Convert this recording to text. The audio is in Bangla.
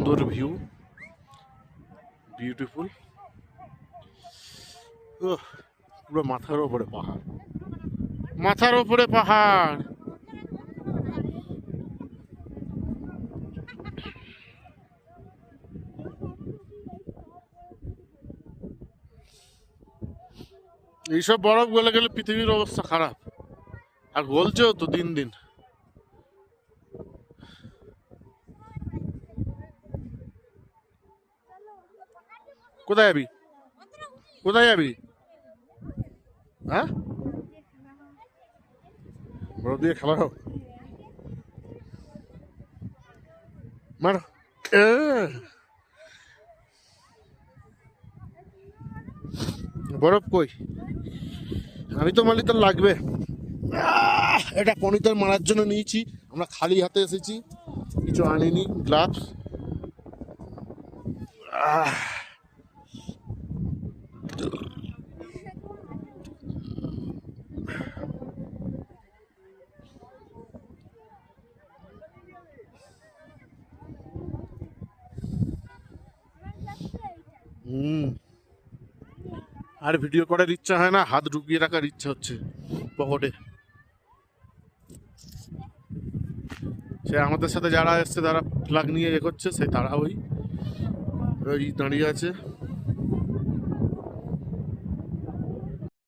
সুন্দর ভিউ, বিউটিফুল। পুরো মাথার ওপরে পাহাড়, মাথার ওপরে পাহাড়। এইসব বরফ গলে গেলে পৃথিবীর অবস্থা খারাপ, আর গলছেও তো দিন দিন। কোথায় যাবি, কোথায় যাবি? হ্যাঁ, বরফ দিয়ে খেলা হোক, মার। বরফ কই? আমি তো মালি তোর লাগবে। এটা পনিতার মারার জন্য নিয়েছি, আমরা খালি হাতে এসেছি, কিছু আনিনি, গ্লাভস। আর ভিডিও করার ইচ্ছা হয় না, হাত ঢুকিয়ে রাখার ইচ্ছা হচ্ছে পকেটে। সে আমাদের সাথে যারা এসছে, তারা ফ্ল্যাগ নিয়ে করছে, সে তারা ওই দাঁড়িয়ে আছে।